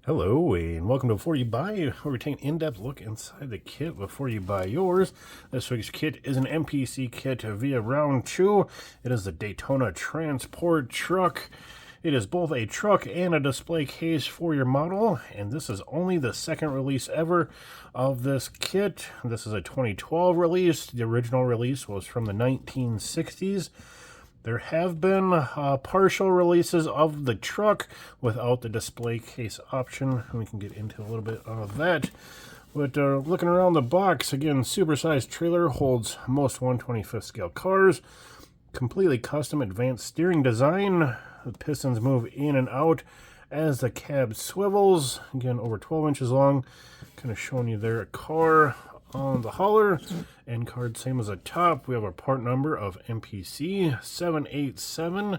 Hello and welcome to Before You Buy, where we take an in-depth look inside the kit before you buy yours. This week's kit is an MPC kit via round 2. It is the Daytona transport truck. It is both a truck and a display case for your model, and this is only the second release ever of this kit. This is a 2012 release. The original release was from the 1960s. There have been partial releases of the truck without the display case option. We can get into a little bit of that. But looking around the box, again, supersized trailer, holds most 1/25th scale cars. Completely custom advanced steering design. The pistons move in and out as the cab swivels. Again, over 12 inches long. Kind of showing you there a car on the hauler. End card same as the top. We have our part number of MPC 787.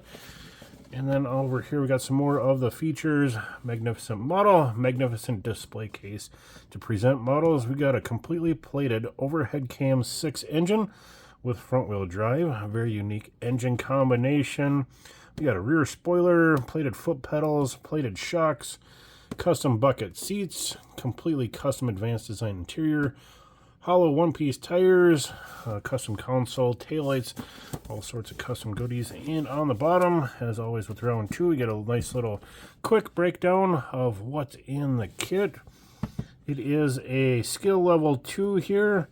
And then over here we got some more of the features. Magnificent model, magnificent display case to present models. We got a completely plated overhead cam 6 engine with front wheel drive. A very unique engine combination. We got a rear spoiler, plated foot pedals, plated shocks, custom bucket seats, completely custom advanced design interior, hollow one-piece tires, custom console, taillights, all sorts of custom goodies. And on the bottom, as always with round 2, we get a nice little quick breakdown of what's in the kit. It is a skill level 2 here.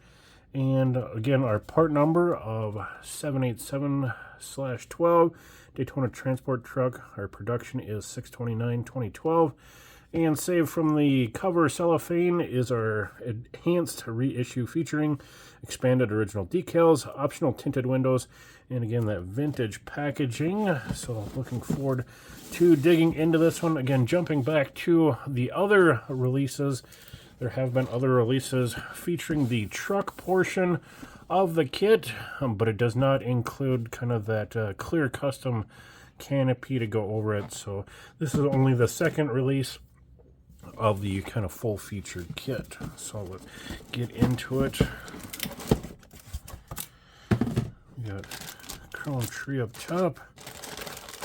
And again, our part number of 787/12 Daytona transport truck. Our production is 6/29/2012. And saved from the cover cellophane is our enhanced reissue featuring expanded original decals, optional tinted windows, and again that vintage packaging. So looking forward to digging into this one. Again, jumping back to the other releases, there have been other releases featuring the truck portion of the kit, but it does not include kind of that clear custom canopy to go over it. So this is only the second release of the kind of full featured kit. So let's get into it. We got chrome tree up top.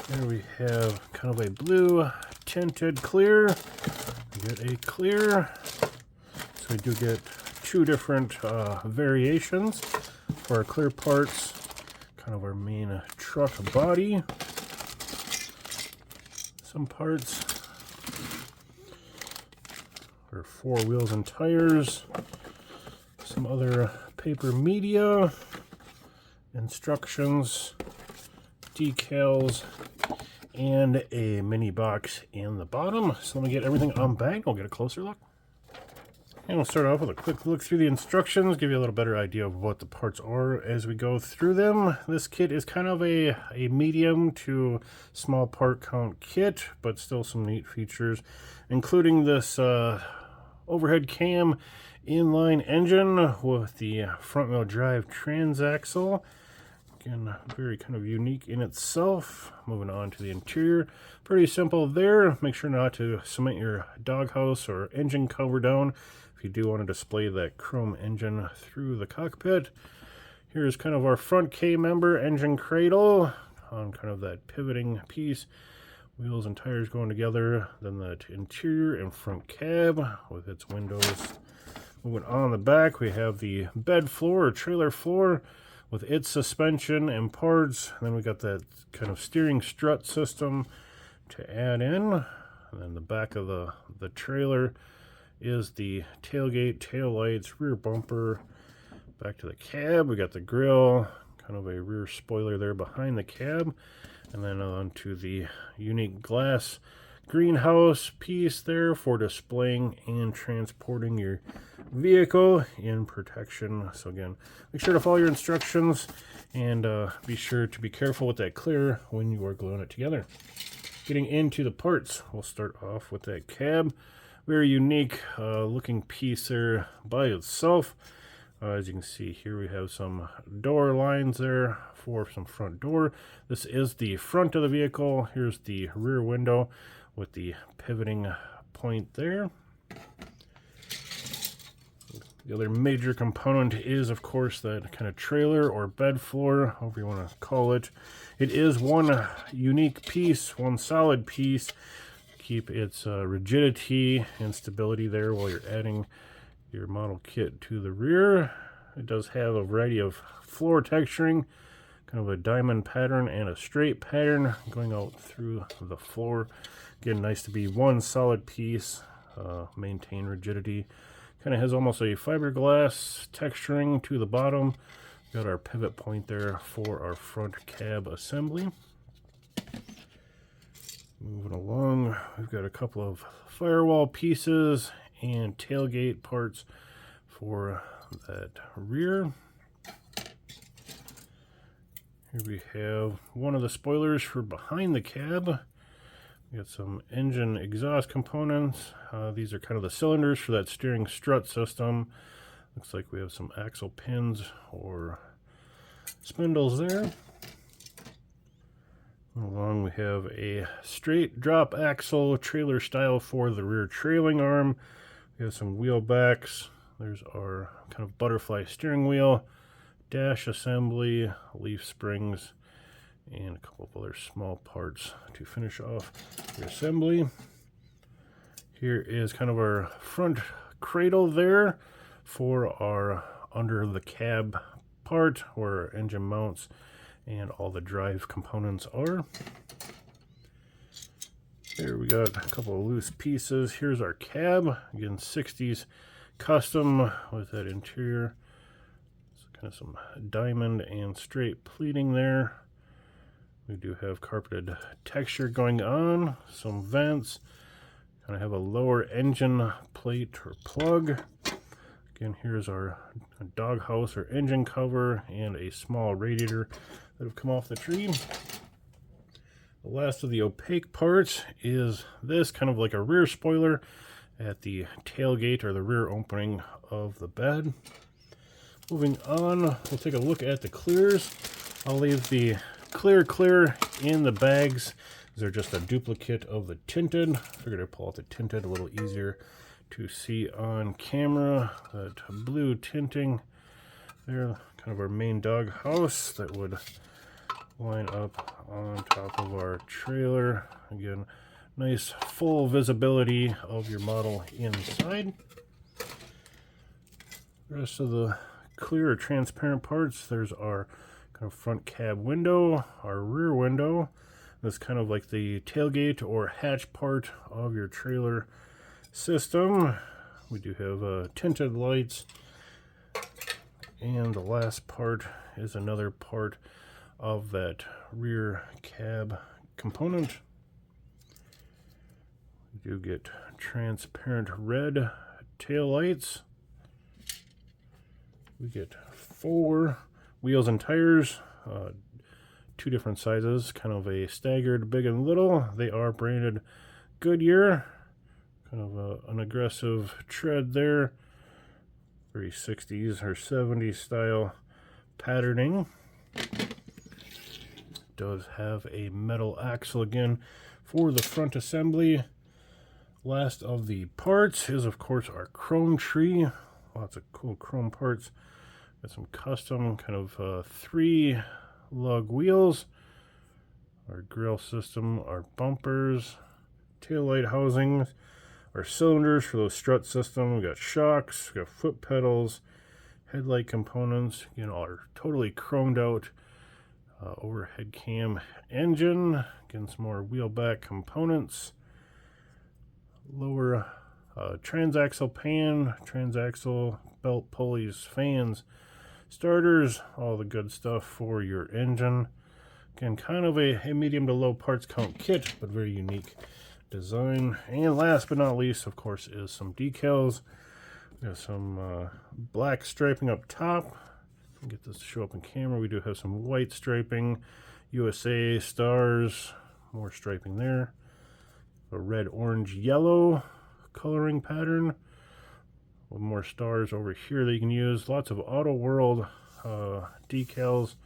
There we have kind of a blue tinted clear. We get a clear. So we do get two different variations for our clear parts. Kind of our main truck body. Some parts. Our 4 wheels and tires, some other paper media, instructions, decals, and a mini box in the bottom. So let me get everything unbagged. We'll get a closer look. And we'll start off with a quick look through the instructions, give you a little better idea of what the parts are as we go through them. This kit is kind of a medium to small part count kit, but still some neat features, including this overhead cam inline engine with the front wheel drive transaxle. Again, very kind of unique in itself. Moving on to the interior. Pretty simple there. Make sure not to cement your doghouse or engine cover down if you do want to display that chrome engine through the cockpit. Here's kind of our front K-member engine cradle on kind of that pivoting piece. Wheels and tires going together. Then that interior and front cab with its windows. Moving on the back, we have the bed floor or trailer floor with its suspension and parts. And then we got that kind of steering strut system to add in. And then the back of the trailer is the tailgate, tail lights, rear bumper. Back to the cab, we got the grill, kind of a rear spoiler there behind the cab. And then on to the unique glass greenhouse piece there for displaying and transporting your vehicle in protection. So again, make sure to follow your instructions and be sure to be careful with that clear when you are gluing it together. Getting into the parts, we'll start off with that cab. Very unique looking piece there by itself. As you can see here, we have some door lines there for some front door. This is the front of the vehicle. Here's the rear window with the pivoting point there. The other major component is, of course, that kind of trailer or bed floor, however you want to call it. It is one unique piece, one solid piece. keep its rigidity and stability there while you're adding your model kit to the rear. It does have a variety of floor texturing, kind of a diamond pattern and a straight pattern going out through the floor. Again, nice to be one solid piece, maintain rigidity. Kind of has almost a fiberglass texturing to the bottom. Got our pivot point there for our front cab assembly. Moving along, we've got a couple of firewall pieces and tailgate parts for that rear. Here we have one of the spoilers for behind the cab. We got some engine exhaust components. These are kind of the cylinders for that steering strut system. Looks like we have some axle pins or spindles there. Along we have a straight drop axle trailer style for the rear trailing arm. We have some wheel backs. There's our kind of butterfly steering wheel, dash assembly, leaf springs, and a couple of other small parts to finish off the assembly. Here is kind of our front cradle there for our under the cab part where our engine mounts and all the drive components are. Here we got a couple of loose pieces. Here's our cab, again 60s custom with that interior. So kind of some diamond and straight pleating there. We do have carpeted texture going on, some vents, kind of have a lower engine plate or plug. Again, here's our doghouse or engine cover and a small radiator that have come off the tree. The last of the opaque parts is this, kind of like a rear spoiler at the tailgate or the rear opening of the bed. Moving on, we'll take a look at the clears. I'll leave the clear in the bags. They're just a duplicate of the tinted. Figured I'd pull out the tinted, a little easier to see on camera. That blue tinting there, kind of our main dog house that would line up on top of our trailer. Again, nice full visibility of your model inside. The rest of the clear or transparent parts, there's our kind of front cab window, our rear window. That's kind of like the tailgate or hatch part of your trailer system. We do have tinted lights, and the last part is another part of that rear cab component. We do get transparent red tail lights. We get 4 wheels and tires, 2 different sizes, kind of a staggered big and little. They are branded Goodyear, kind of an aggressive tread there, very 60s or 70s style patterning. Does have a metal axle again for the front assembly. Last of the parts is of course our chrome tree. Lots of cool chrome parts. Got some custom kind of 3 lug wheels, our grill system, our bumpers, taillight housings, our cylinders for those strut system. We got shocks, we got foot pedals, headlight components. You know, our totally chromed out overhead cam engine. Again, some more wheel back components. Lower transaxle pan, transaxle belt pulleys, fans, starters, all the good stuff for your engine. Again, kind of a medium to low parts count kit, but very unique design. And last but not least, of course, is some decals. We have some black striping up top. Get this to show up in camera. We do have some white striping, USA stars, more striping there. A red, orange, yellow coloring pattern. With more stars over here that you can use. Lots of Auto World decals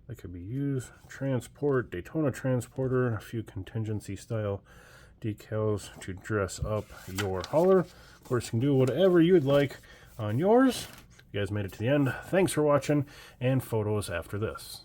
that could be used. Transport, Daytona transporter, a few contingency style decals to dress up your hauler. Of course, you can do whatever you'd like on yours. You guys made it to the end. Thanks for watching, and photos after this.